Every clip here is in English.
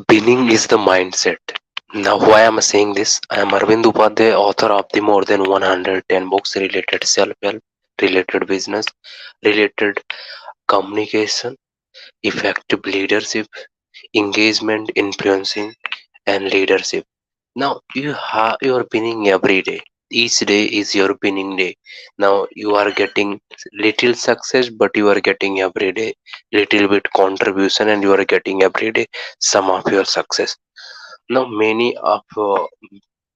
Winning is the mindset. Now, why am I saying this? I am Arvind Upadhyay, author of the more than 110 books related self-help, related business, related communication, effective leadership, engagement, influencing, and leadership. Now you are winning every day. Each day is your winning day. Now you are getting little success, but you are getting every day little bit contribution, and you are getting every day some of your success. Now many of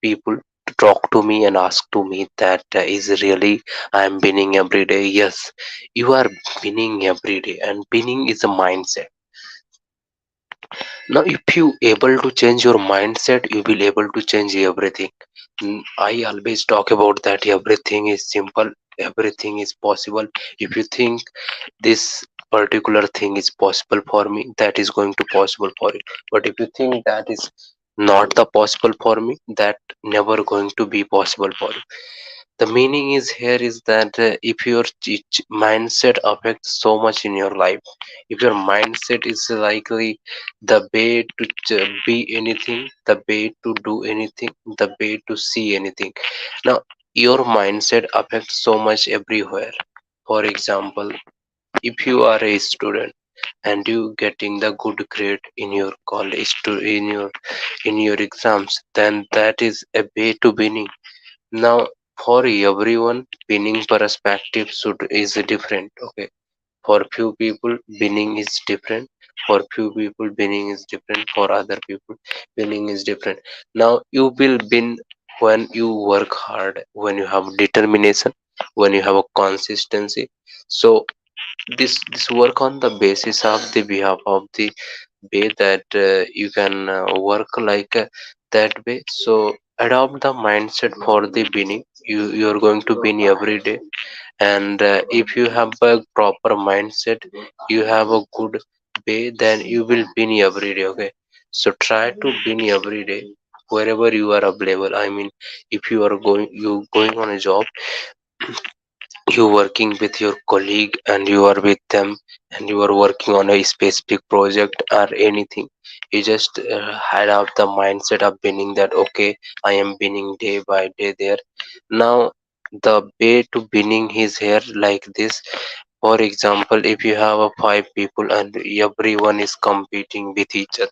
people talk to me and ask to me that is really I am winning every day. Yes, you are winning every day, and winning is a mindset. Now if you able to change your mindset, you will able to change everything. I always talk about that everything is simple, everything is possible. If you think this particular thing is possible for me, that is going to possible for you. But if you think that is not the possible for me, that never going to be possible for you. The meaning is here is that if your mindset affects so much in your life, if your mindset is likely the way to be anything, the way to do anything, the way to see anything. Now your mindset affects so much everywhere. For example, if you are a student and you getting the good grade in your college to in your exams, then that is a way to winning. Now for everyone, winning perspective should is different. Okay, for few people winning is different, for few people winning is different, for other people winning is different. Now you will win when you work hard, when you have determination, when you have a consistency. So this work on the basis of the behalf of the way that you can work like that way. So adopt the mindset for the winning. You're going to win every day. And if you have a proper mindset, you have a good way, then you will win every day. Okay, so try to win every day wherever you are available. I mean, if you going on a job, you working with your colleague and you are with them, and you are working on a specific project or anything, you just had out the mindset of winning, that okay, I am winning day by day there. Now the way to winning is here like this. For example, if you have a five people and everyone is competing with each other.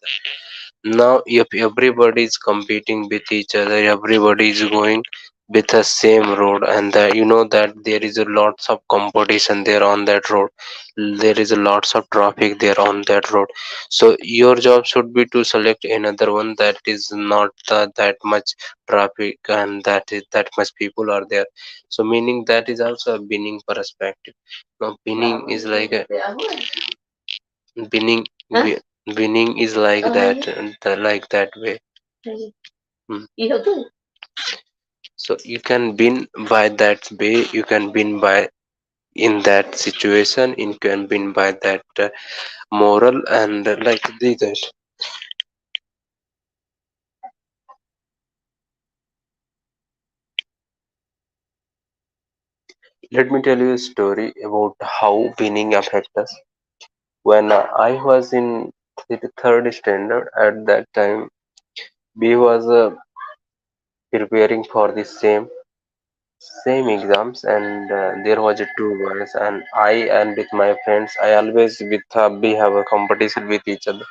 Now if everybody is competing with each other, everybody is going with the same road, and you know that there is a lots of competition there on that road, there is a lots of traffic there on that road. So your job should be to select another one that is not that much traffic, and that is that much people are there. So meaning that is also a winning perspective. Now winning is like a winning. Winning is like that, like that way. Hmm. So you can win by that way, you can win by in that situation, you can win by that moral, and like this. Let me tell you a story about how winning affects us. When I was in the third standard, at that time we was preparing for the same exams, and there was a two boys, and I and with my friends, I always with we have a competition with each other.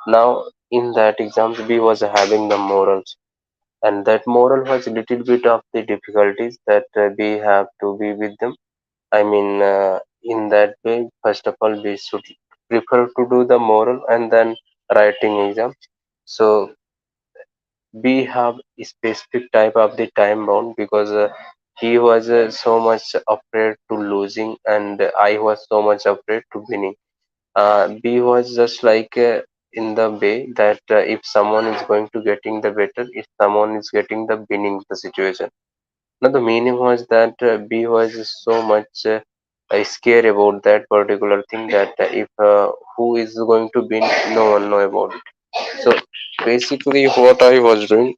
Now in that exams we was having the morals, and that moral was little bit of the difficulties that we have to be with them. I mean, in that way, first of all we should prefer to do the moral and then writing exam. So we have a specific type of the time bound, because he was so much afraid to losing, and I was so much afraid to winning. B was just like in the way that if someone is going to getting the better, if someone is getting the winning the situation. Now the meaning was that B was so much scared about that particular thing, that if who is going to win, no one know about it. So basically, what I was doing,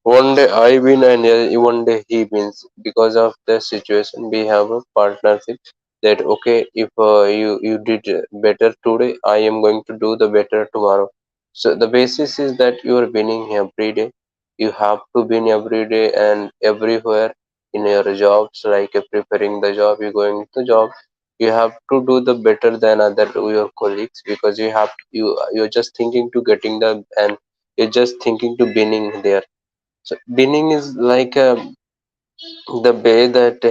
one day I win and one day he wins. Because of the situation, we have a partnership. that okay, if you did better today, I am going to do the better tomorrow. So the basis is that you are winning every day. You have to win every day and everywhere. In your jobs, like preparing the job, you're going to job, you have to do the better than other your colleagues, because you're just thinking to getting the, and you're just thinking to winning there. So winning is like the way that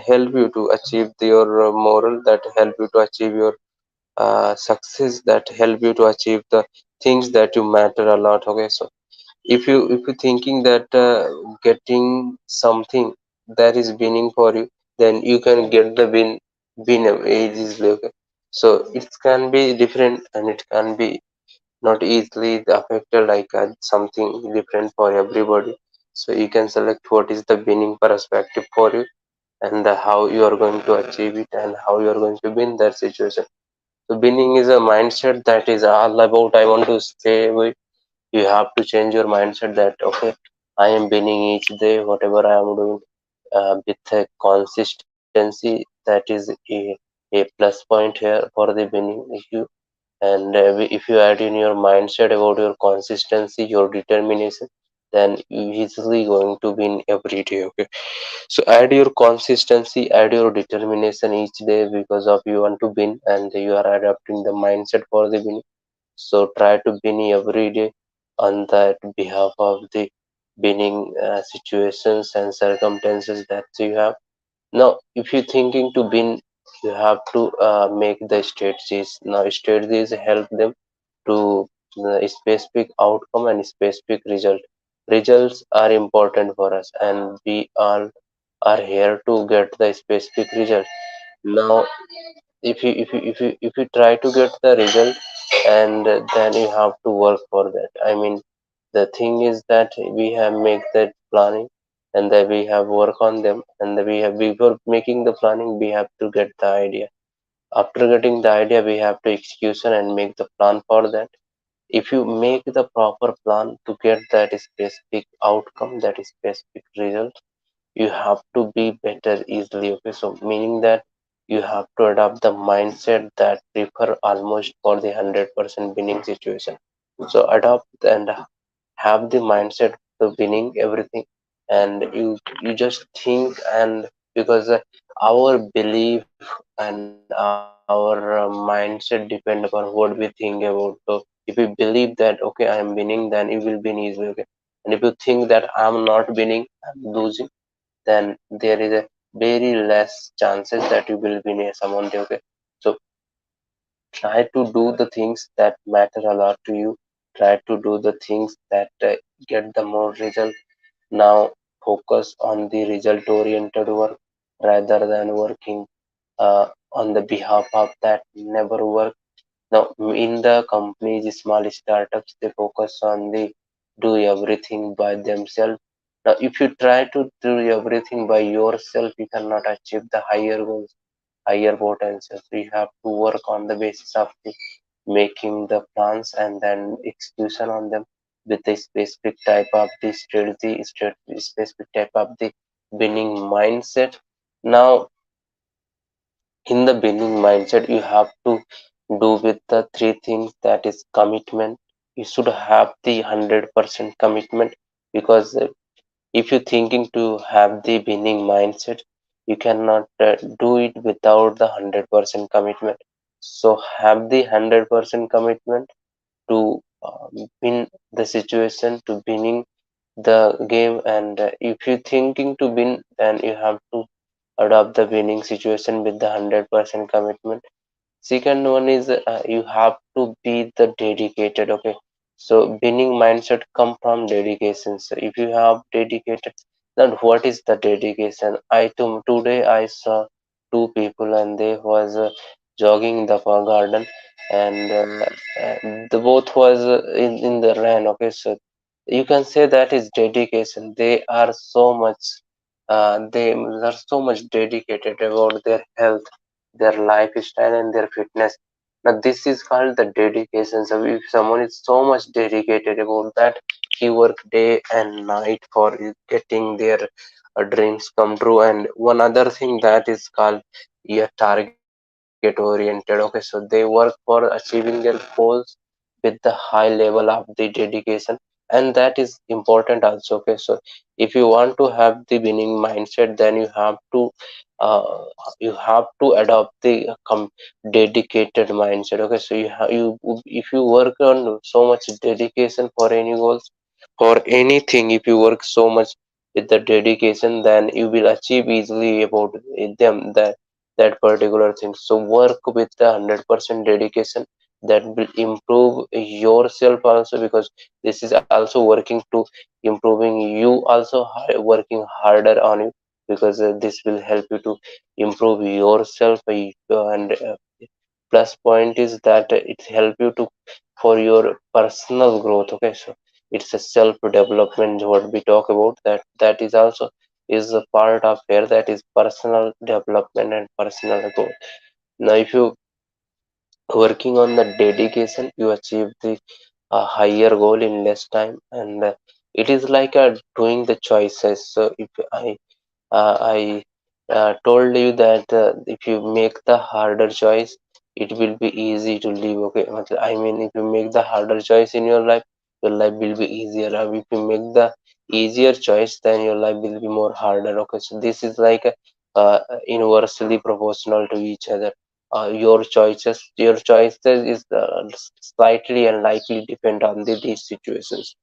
help you to achieve your moral, that help you to achieve your success, that help you to achieve the things that you matter a lot. Okay, so if you thinking that getting something that is winning for you, then you can get the win easily. Okay, so it can be different and it can be not easily affected, like something different for everybody. So you can select what is the winning perspective for you, and how you are going to achieve it, and how you are going to win that situation. So winning is a mindset that is all about, I want to say, you have to change your mindset that okay, I am winning each day whatever I am doing, with a consistency. That is a plus point here for the winning issue. And if you add in your mindset about your consistency, your determination, then you easily going to win every day. Okay, so add your consistency, add your determination each day, because of you want to win and you are adapting the mindset for the winning. So try to win every day on that behalf of the winning situations and circumstances that you have. Now, if you're thinking to win, you have to make the strategies. Now, strategies help them to specific outcome and specific result. Results are important for us, and we all are here to get the specific result. Now, if you try to get the result, and then you have to work for that. I mean, the thing is that we have make that planning, and that we have work on them, and that we have, before making the planning, we have to get the idea. After getting the idea, we have to execution and make the plan for that. If you make the proper plan to get that specific outcome, that is specific result, you have to be better easily. Okay, so meaning that you have to adopt the mindset that prefer almost for the 100% winning situation. So adopt and have the mindset to winning everything, and you just think. And because our belief and our mindset depend upon what we think about. So if you believe that okay, I am winning, then you will win easily. Okay, and if you think that I'm not winning, I'm losing, then there is a very less chances that you will win a someone day. Okay, so try to do the things that matter a lot to you. Try to do the things that get the more result. Now focus on the result oriented work rather than working on the behalf of that never work. Now in the companies, small startups, they focus on the do everything by themselves. Now if you try to do everything by yourself, you cannot achieve the higher goals, higher potential. So you have to work on the basis of the making the plans and then execution on them with a specific type of the strategy, specific type of the winning mindset. Now in the winning mindset, you have to do with the three things, that is commitment. You should have the 100% commitment, because if you're thinking to have the winning mindset, you cannot do it without the 100% commitment. So have the 100% commitment to win the situation, to winning the game. And if you're thinking to win, then you have to adopt the winning situation with the 100% commitment. Second one is you have to be the dedicated. Okay, so winning mindset come from dedication. So if you have dedicated, then what is the dedication? Today I saw two people, and they was jogging in the garden, and the both was in the rain. Okay, so you can say that is dedication. They are so much they are so much dedicated about their health, their lifestyle, and their fitness. Now this is called the dedication. So if someone is so much dedicated about that, he work day and night for getting their dreams come true. And one other thing that is called, yeah, target oriented. Okay, so they work for achieving their goals with the high level of the dedication, and that is important also. Okay, so if you want to have the winning mindset, then uh, you have to adopt the dedicated mindset. Okay, so you, if you work on so much dedication for any goals, for anything, if you work so much with the dedication, then you will achieve easily about them, that particular thing. So work with the 100% dedication, that will improve yourself also, because this is also working to improving you also, working harder on you, because this will help you to improve yourself. And plus point is that it help you to for your personal growth. Okay, so it's a self development what we talk about, that is also is a part of here, that is personal development and personal growth. Now if you working on the dedication, you achieve the higher goal in less time. And it is like doing the choices. So if I told you that if you make the harder choice, it will be easy to live. Okay, I mean, if you make the harder choice in your life will be easier. If you make the easier choice, then your life will be more harder. Okay, so this is like inversely proportional to each other. Your choices is slightly and likely depend on these situations.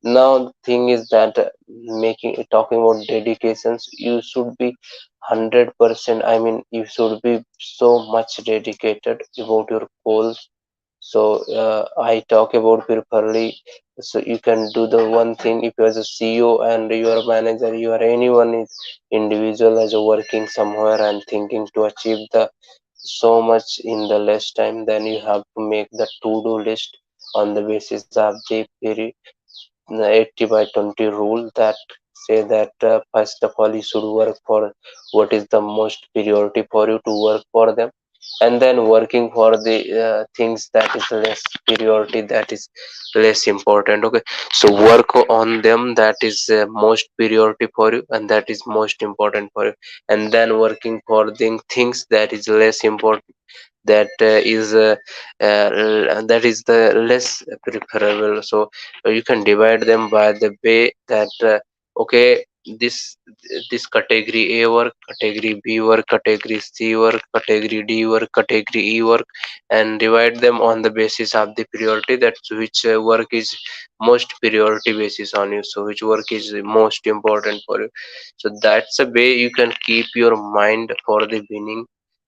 Now the thing is that making talking about dedications, you should be 100%, I mean you should be so much dedicated about your goals. So I talk about preferably, so you can do the one thing. If you as a CEO and you are a manager, you are anyone is individual as a working somewhere and thinking to achieve the so much in the less time, then you have to make the to-do list on the basis of the 80 by 20 rule, that say that first of all you should work for what is the most priority for you to work for them, and then working for the things that is less priority, that is less important. Okay, so work on them that is most priority for you and that is most important for you, and then working for the things that is less important, that is the less preferable. So you can divide them by the way that okay, this this category A work, category B work, category C work, category D work, category E work, and divide them on the basis of the priority, that which work is most priority basis on you, so which work is most important for you. So that's a way you can keep your mind for the winning.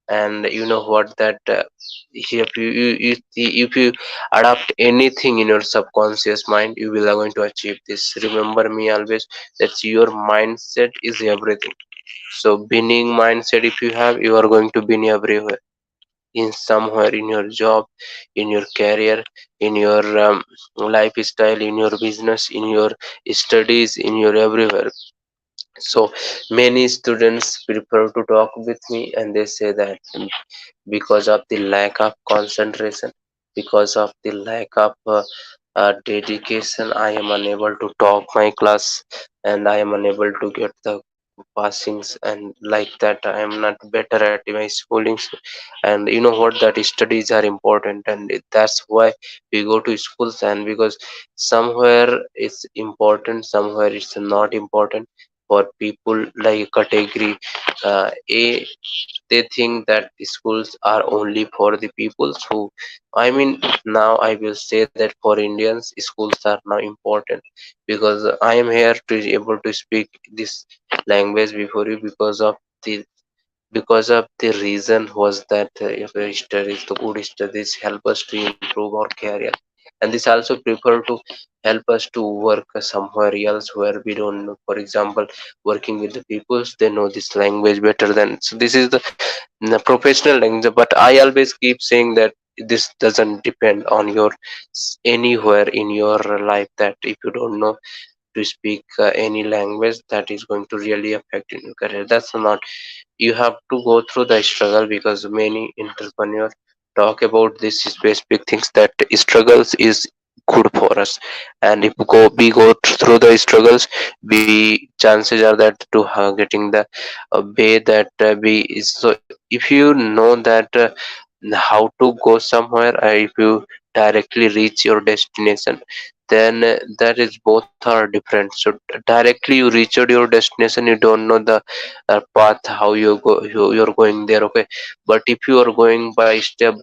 And you know what, that if you adopt anything in your subconscious mind, you will are going to achieve this. Remember me always, that's your mindset is everything. So winning mindset if you have, you are going to win everywhere, in somewhere, in your job, in your career, in your lifestyle, in your business, in your studies, in your everywhere. So many students prefer to talk with me and they say that because of the lack of concentration, because of the lack of dedication, I am unable to top my class and I am unable to get the passings, and like that I am not better at my schooling. And you know what, that studies are important, and that's why we go to schools. And because somewhere it's important, somewhere it's not important. For people like category A, they think that schools are only for the peoples who, I mean, now I will say that for Indians schools are now important, because I am here to able to speak this language before you, the because of the reason was that if studies, the good studies help us to improve our career, and this also prefer to help us to work somewhere else where we don't know. For example, working with the peoples, they know this language better than. So this is the professional language. But I always keep saying that this doesn't depend on your anywhere in your life, that if you don't know to speak any language, that is going to really affect in your career. That's not, you have to go through the struggle, because many entrepreneurs talk about this specific things, that struggles is good for us. And if we go through the struggles, we chances are that to getting the way that we is. So if you know that how to go somewhere, if you directly reach your destination, then that is both are different. So directly you reach out your destination, you don't know the path how you're going there, okay. But if you are going by step,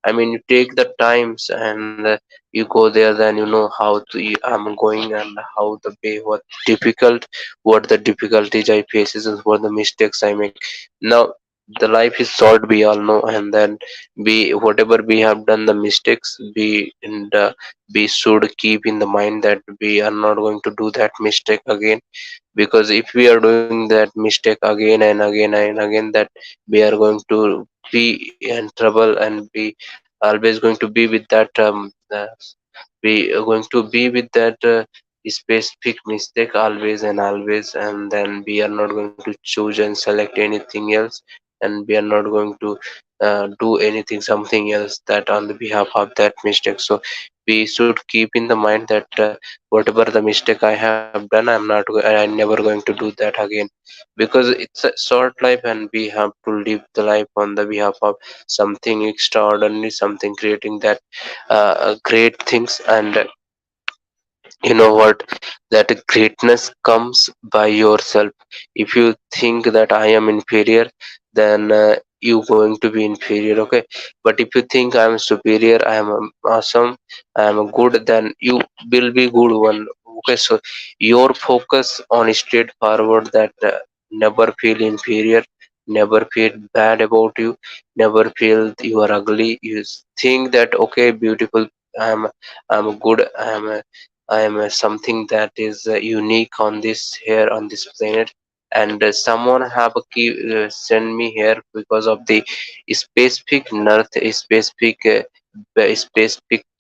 I mean you take the times and you go there, then you know how to I'm going, and how the way what difficult, what the difficulties I faces and what the mistakes I make. Now the life is short, we all know, and then we whatever we have done the mistakes, we should keep in the mind that we are not going to do that mistake again. Because if we are doing that mistake again and again and again, that we are going to be in trouble, and be always going to be with that we are going to be with that specific mistake always and always, and then we are not going to choose and select anything else, and we are not going to do anything something else that on the behalf of that mistake. So we should keep in the mind that whatever the mistake I have done, I'm never going to do that again. Because it's a short life, and we have to live the life on the behalf of something extraordinary, something creating that great things. And you know what, that greatness comes by yourself. If you think that I am inferior, then you going to be inferior, okay. But if you think I am superior, I am awesome, I am good, then you will be good one, okay. So your focus on straightforward, that never feel inferior, never feel bad about you, never feel you are ugly. You think that okay, beautiful, I'm good, I am something that is unique on this here on this planet, and someone have send me here because of the specific nerve, specific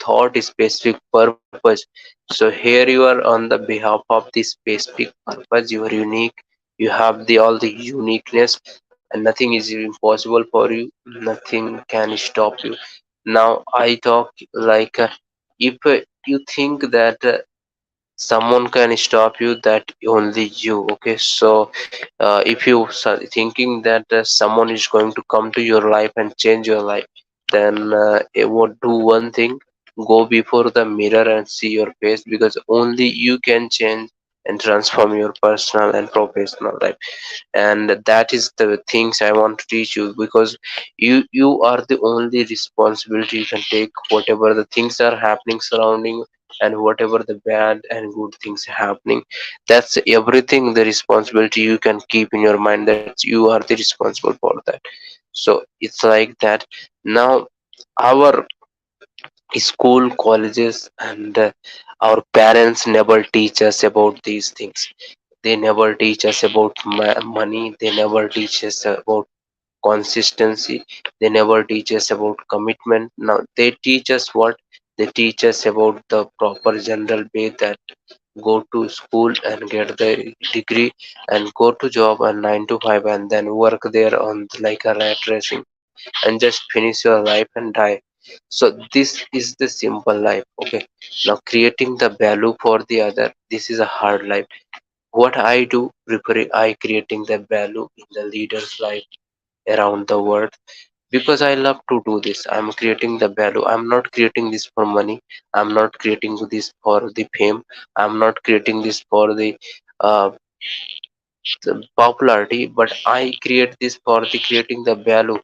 thought, specific purpose. So here you are on the behalf of this specific purpose. You are unique. You have the all the uniqueness, and nothing is impossible for you. Nothing can stop you. Now I talk like if you think that someone can stop you, that only you, okay. So if you thinking that someone is going to come to your life and change your life, then it would do one thing: go before the mirror and see your face, because only you can change and transform your personal and professional life. And that is the things I want to teach you, because you are the only responsibility you can take. Whatever the things are happening surrounding you, and whatever the bad and good things happening, that's everything the responsibility you can keep in your mind, that you are the responsible for that. So it's like that. Now our school, colleges, and our parents never teach us about these things. They never teach us about money, they never teach us about consistency, they never teach us about commitment. Now they teach us what? They teach us about the proper general way, that go to school and get the degree, and go to job and 9 to 5, and then work there on like a rat racing, and just finish your life and die. So this is the simple life, okay. Now creating the value for the other, this is a hard life. What I do, I creating the value in the leader's life around the world, because I love to do this. I'm creating the value. I'm not creating this for money. I'm not creating this for the fame. I'm not creating this for uh, the popularity, but I create this for the creating the value,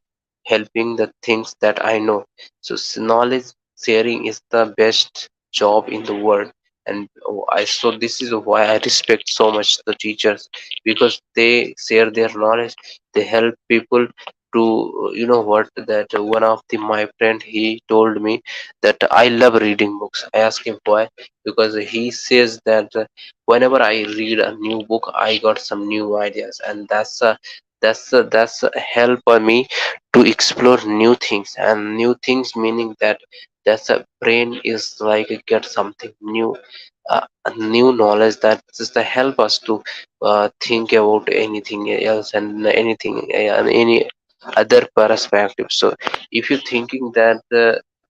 helping the things that I know. So knowledge sharing is the best job in the world. And I so this is why I respect so much the teachers, because they share their knowledge. They help people to what, that one of my friend, he told me that I love reading books. I asked him why, because he says that whenever I read a new book, I got some new ideas, and that's a help for me to explore new things. And new things meaning that that's a brain is like get something new, a new knowledge that just to help us to think about anything else, and anything and any other perspective. So if you're thinking that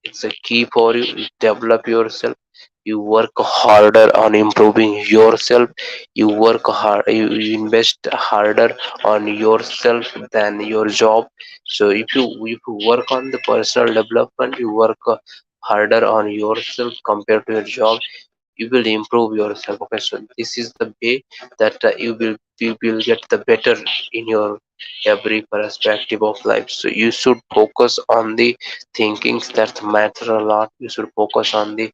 it's a key for you. You develop yourself, you work harder on improving yourself, you work hard, you invest harder on yourself than your job. So if you work on the personal development, you work harder on yourself compared to your job, you will improve yourself. Okay, so this is the way that you will get the better in your every perspective of life. So you should focus on the thinkings that matter a lot. You should focus on the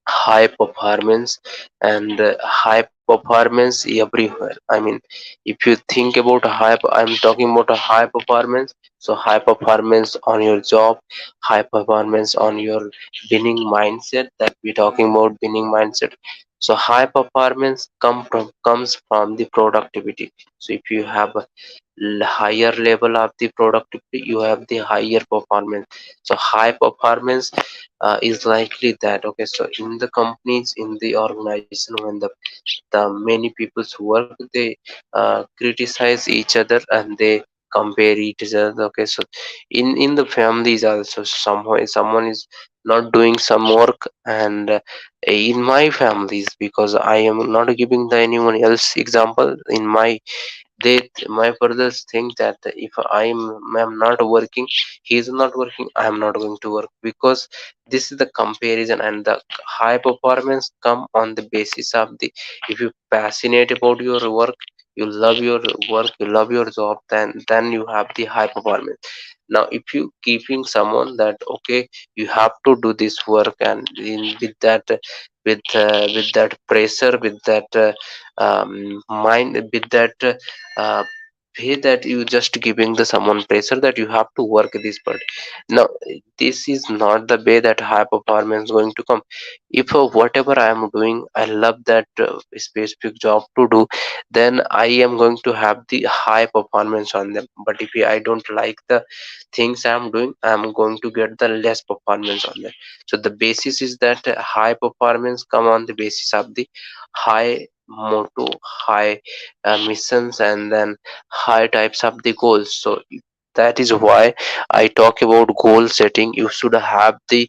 high performance, and high performance everywhere. I mean, if you think about I'm talking about a high performance, so high performance on your job, high performance on your winning mindset, that we're talking about winning mindset. So high performance comes from the productivity. So if you have a higher level of the productivity, you have the higher performance. So high performance is likely that, okay, so in the companies, in the organization, when the many people who work, they criticize each other and they compare each other. Okay, so in the families also, someone is not doing some work, and in my families, because I am not giving the anyone else example, in my brothers think that if I'm not working, he's not working, I'm not going to work, because this is the comparison. And the high performance come on the basis of the, if you passionate about your work, you love your work, you love your job, then you have the high performance. Now if you keeping someone that, okay, you have to do this work, and with that pressure, with that mind, with that uh, way, that you just giving the someone pressure that you have to work this part. Now this is not the way that high performance going to come. If whatever I am doing, I love that specific job to do, then I am going to have the high performance on them. But if I don't like the things I am doing, I am going to get the less performance on them. So the basis is that high performance come on the basis of the high motto, high missions, and then high types of the goals. So that is why I talk about goal setting. You should have the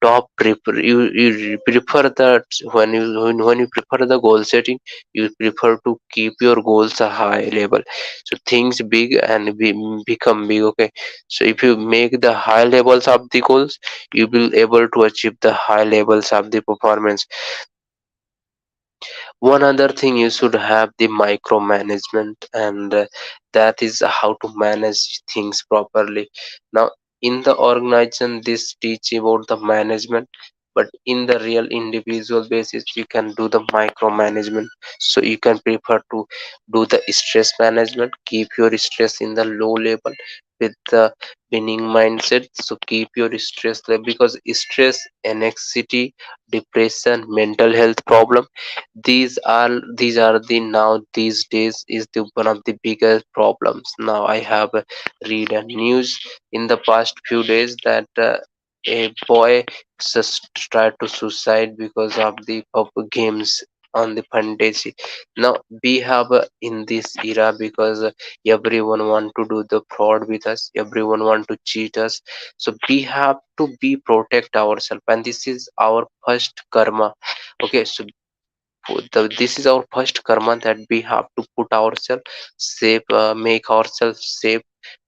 top you prefer that, when you prefer the goal setting, you prefer to keep your goals a high level. So things big and become big. Okay, so if you make the high levels of the goals, you will able to achieve the high levels of the performance. One other thing, you should have the micromanagement, and that is how to manage things properly. Now in the organization, this teach about the management, but in the real individual basis, you can do the micromanagement. So you can prefer to do the stress management, keep your stress in the low level with the winning mindset. So keep your stress level, because stress, anxiety, depression, mental health problem, these are the, now these days, is the one of the biggest problems. Now I have read a news in the past few days that a boy just tried to suicide because of games on the fantasy. Now we have in this era, because everyone want to do the fraud with us, everyone want to cheat us. So we have to be protect ourselves, and this is our first karma. Okay, so this is our first karma, that we have to put ourselves safe, make ourselves safe,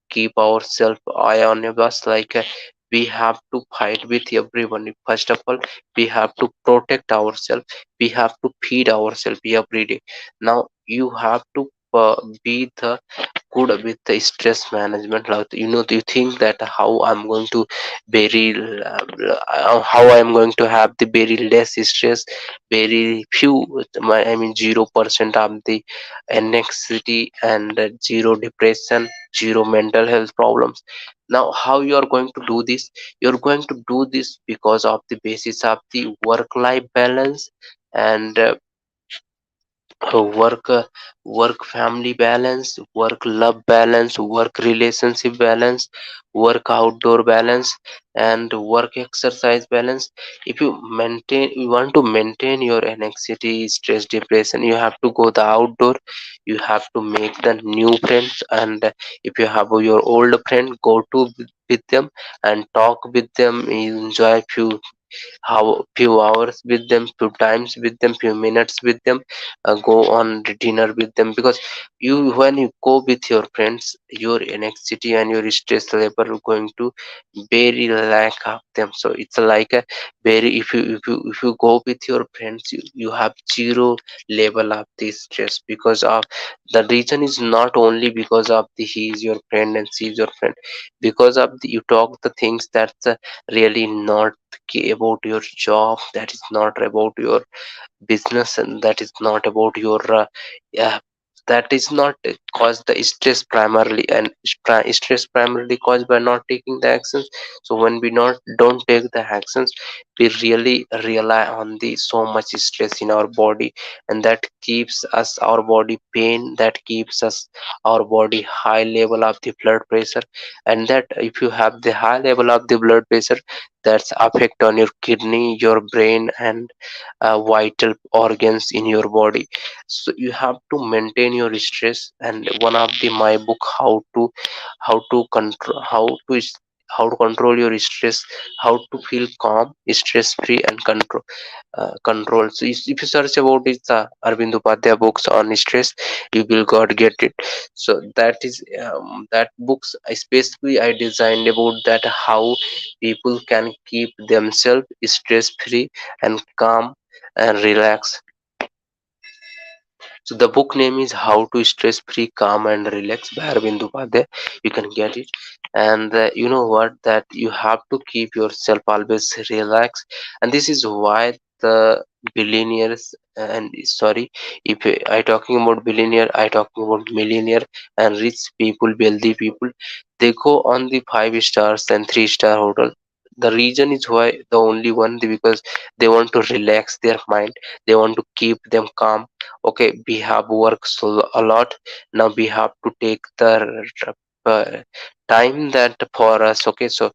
keep ourselves eye on us. Like we have to fight with everyone. First of all, we have to protect ourselves, we have to feed ourselves every day. Now you have to be the good with the stress management. Like, do you think that how I'm going to very how I'm going to have the very less stress, very few, I mean 0% of the anxiety, and zero depression, zero mental health problems. Now how you are going to do this? You're going to do this because of the basis of the work life balance, and work work family balance, work love balance, work relationship balance, work outdoor balance, and work exercise balance. If you maintain, you want to maintain your anxiety, stress, depression, you have to go the outdoor. You have to make the new friends, and if you have your old friend, go to with them and talk with them, enjoy few how few hours with them, few times with them, few minutes with them, go on dinner with them. Because you, when you go with your friends, your anxiety and your stress level are going to very lack of them. So it's like a very, if you go with your friends, you have zero level of this stress. Because of the reason is not only because of the he is your friend and she is your friend, because of the, you talk the things that's really not about your job, that is not about your business, and that is not about your yeah, that is not caused the stress primarily, and stress primarily caused by not taking the actions. So when we not don't take the actions, we really rely on the so much stress in our body, and that keeps us our body pain, that keeps us our body high level of the blood pressure. And that if you have the high level of the blood pressure, that's affect on your kidney, your brain, and vital organs in your body. So you have to maintain your stress. And one of the my book, how to control how to control your stress, how to feel calm, stress free, and control. So if you search about it, Arvind Upadhyay books on stress, you will got get it. So that is that books especially I designed about that, how people can keep themselves stress free and calm and relax. So the book name is How to Stress Free, Calm and Relax by Arvind Upadhyay. You can get it. And you know what? That you have to keep yourself always relaxed. And this is why the billionaires and sorry, if I talking about billionaire, I talking about millionaire and rich people, wealthy people. They go on the 5 stars and 3 star hotel. The reason is why the only one, because they want to relax their mind. They want to keep them calm. Okay, we have worked so a lot, now we have to take the uh, time that for us. Okay, so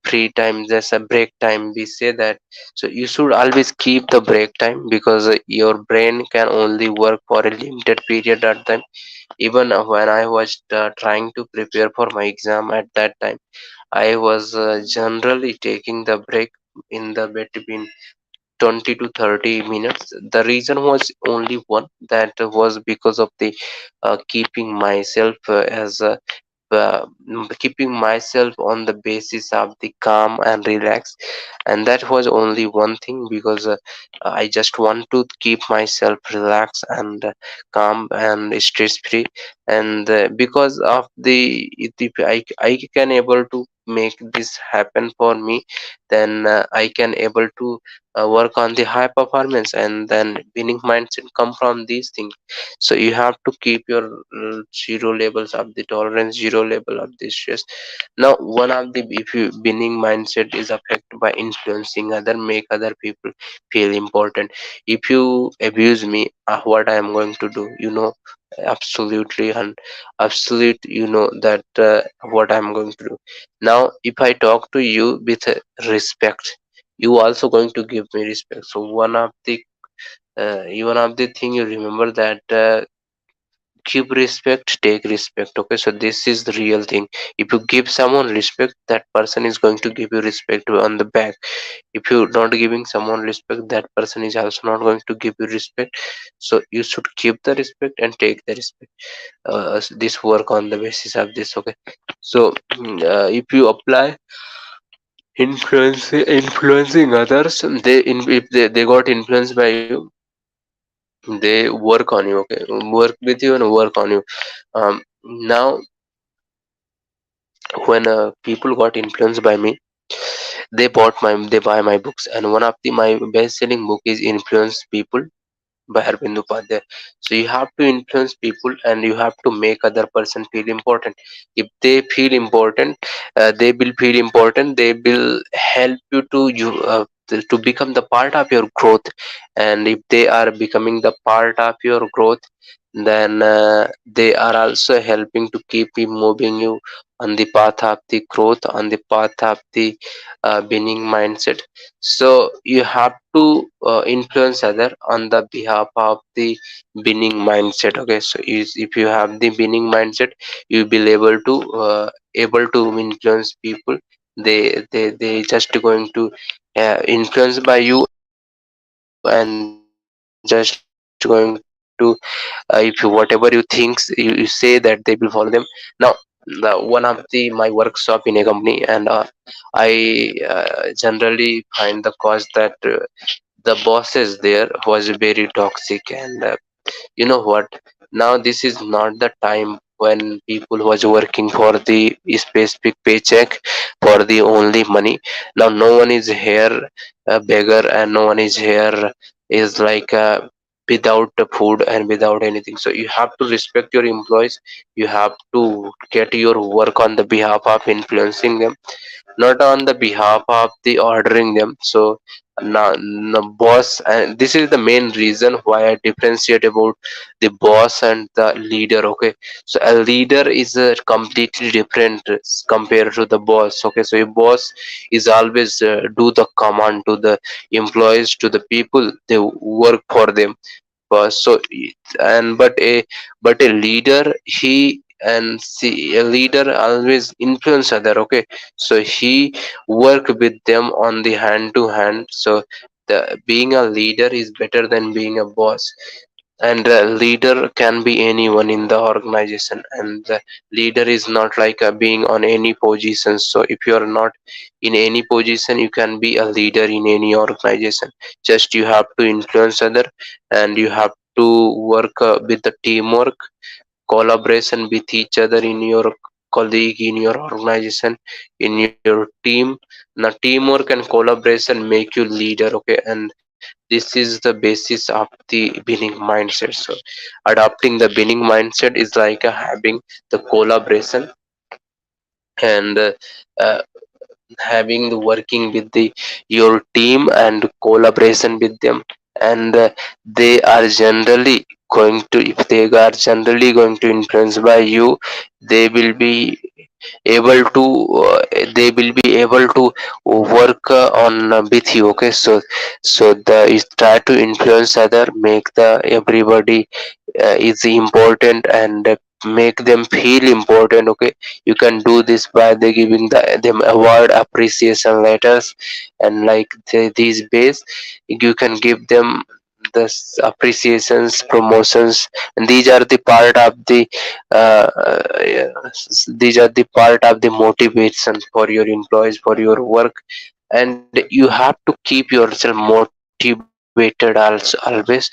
free time, there's a break time, we say that. So you should always keep the break time, because your brain can only work for a limited period at time. Even when I was trying to prepare for my exam at that time, I was generally taking the break in the between 20 to 30 minutes. The reason was only one, that was because of the keeping myself as keeping myself on the basis of the calm and relax. And that was only one thing, because I just want to keep myself relaxed and calm and stress free. And because of the if I can able to make this happen for me, then I can able to work on the high performance, and then winning mindset come from these things. So you have to keep your zero levels of the tolerance, zero level of the stress. Now one of the, if you winning mindset is affected by influencing other, make other people feel important. If you abuse me, what I am going to do, absolutely, and absolute, that what I'm going to do. Now if I talk to you with respect, you also going to give me respect. So one of the thing you remember, that give respect, take respect. Okay, so this is the real thing. If you give someone respect, that person is going to give you respect on the back. If you're not giving someone respect, that person is also not going to give you respect. So you should give the respect and take the respect. This work on the basis of this. Okay, so if you apply influencing others, if they got influenced by you, they work on you. Okay, work with you and work on you. Now when people got influenced by me, they buy my books. And one of the my best selling book is Influence People by Arvind Upadhyay. So you have to influence people, and you have to make other person feel important. If they feel important, they will feel important, they will help you to to become the part of your growth. And if they are becoming the part of your growth, then they are also helping to keep you moving you on the path of the growth, on the path of the winning mindset. So you have to influence other on the behalf of the winning mindset. Okay, so if you have the winning mindset, you will be able to influence people. They just going to influence by you, and just going to if you whatever you thinks you say that they will follow them. Now, one of the my workshop in a company, and I generally find the cause that the bosses there was very toxic. And you know what, now this is not the time when people was working for the specific paycheck, for the only money. Now no one is here a beggar, and no one is here is like without the food and without anything. So you have to respect your employees. You have to get your work on the behalf of influencing them, not on the behalf of the ordering them. So now the boss, and this is the main reason why I differentiate about the boss and the leader. Okay, so a leader is completely different compared to the boss. Okay, so a boss is always do the command to the employees, to the people they work for them. So and but a leader, he and see, a leader always influence other. Okay, so he work with them on the hand to hand. So the being a leader is better than being a boss. And a leader can be anyone in the organization, and the leader is not like being on any position. So if you are not in any position, you can be a leader in any organization. Just you have to influence other, and you have to work with the teamwork, collaboration with each other in your colleague, in your organization, in your team. Now teamwork and collaboration make you leader. Okay, and this is the basis of the winning mindset. So adopting the winning mindset is like having the collaboration, and uh, having the working with the your team and collaboration with them. And they are generally going to, if they are generally going to influence by you, they will be able to they will be able to work on with you. Okay, so the is try to influence other, make the everybody is important, and make them feel important. Okay, you can do this by the giving them award, appreciation letters, and like these ways you can give them the appreciations, promotions. And these are the part of the yeah, these are the part of the motivation for your employees, for your work. And you have to keep yourself motivated also always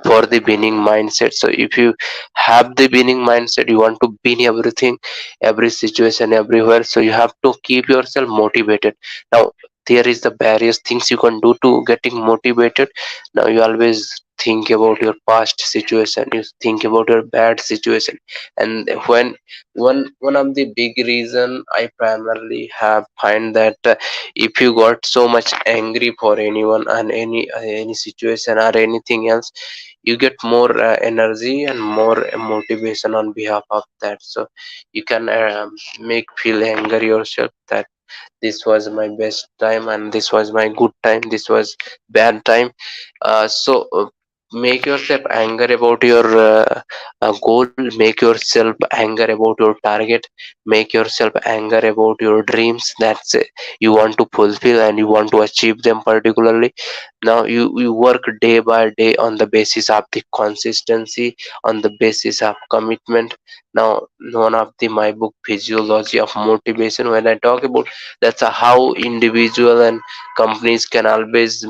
for the winning mindset. So if you have the winning mindset, you want to win everything, every situation, everywhere. So you have to keep yourself motivated. Now there is the various things you can do to getting motivated. Now you always think about your past situation, you think about your bad situation. And when one of the big reason I primarily have find that if you got so much angry for anyone and any situation or anything else, you get more energy and more motivation on behalf of that. So you can make feel anger yourself that this was my best time, and this was my good time, this was bad time. So make yourself anger about your goal, make yourself anger about your target, make yourself anger about your dreams that's you want to fulfill and you want to achieve them particularly. Now you work day by day on the basis of the consistency, on the basis of commitment. Now one of the my book Physiology of Motivation, when I talk about that's how individual and companies can always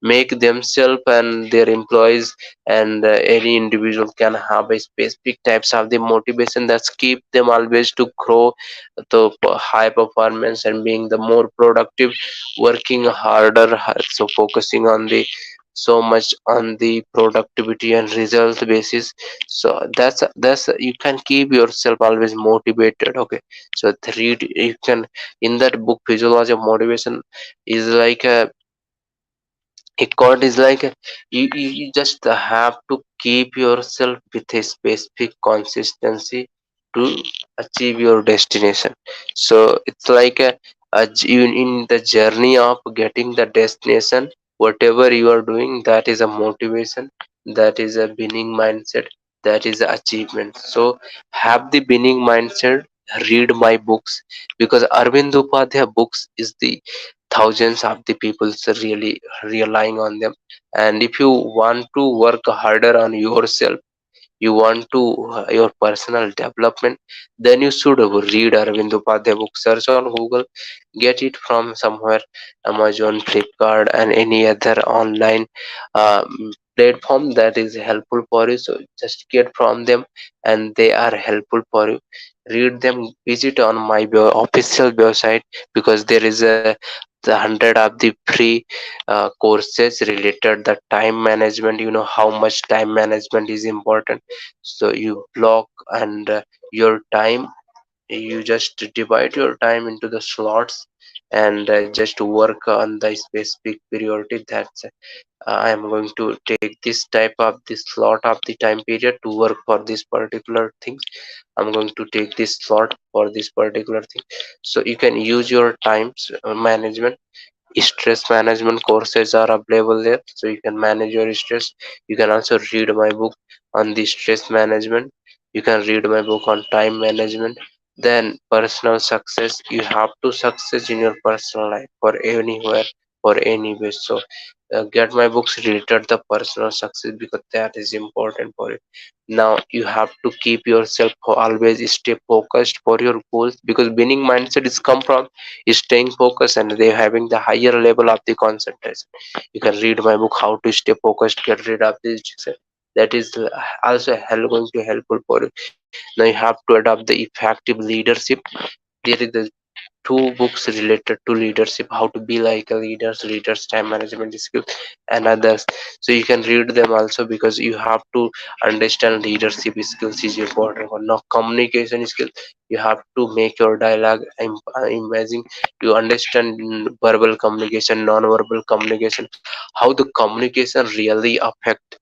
make themselves and their employees, and any individual can have a specific types of the motivation that keep them always to grow to high performance and being the more productive, working harder. So focusing on the so much on the productivity and result basis. So that's you can keep yourself always motivated. Okay, so read, you can, in that book Physiology of Motivation is like a A code is like you just have to keep yourself with a specific consistency to achieve your destination. So it's like in the journey of getting the destination, whatever you are doing, that is a motivation, that is a winning mindset, that is a achievement. So have the winning mindset, read my books, because Arvind Upadhyay books is the thousands of the people really relying on them. And if you want to work harder on yourself, you want to your personal development, then you should read Arvind Upadhyay book. Search on Google, get it from somewhere, Amazon, Flipkart, and any other online platform that is helpful for you. So just get from them, and they are helpful for you. Read them. Visit on my official website, because there is a the 100 of the free courses related the time management. You know how much time management is important. So you block and your time, you just divide your time into the slots, and just work on the specific priority. That's I am going to take this type of this slot of the time period to work for this particular thing. I'm going to take this slot for this particular thing. So you can use your times management. Stress management courses are available there, so you can manage your stress. You can also read my book on the stress management. You can read my book on time management. Then personal success, you have to success in your personal life for anywhere, for anywhere. So get my books related the personal success, because that is important for you. Now you have to keep yourself always stay focused for your goals, because winning mindset is come from is staying focused, and they having the higher level of the concentration. You can read my book how to stay focused, get rid of this distraction. That is also going to helpful for you. Now you have to adopt the effective leadership. There is the two books related to leadership, how to be like a leaders, time management skills, and others. So you can read them also, because you have to understand leadership skills is important. Or now communication skills, you have to make your dialogue amazing. You understand verbal communication, non-verbal communication, how the communication really affect.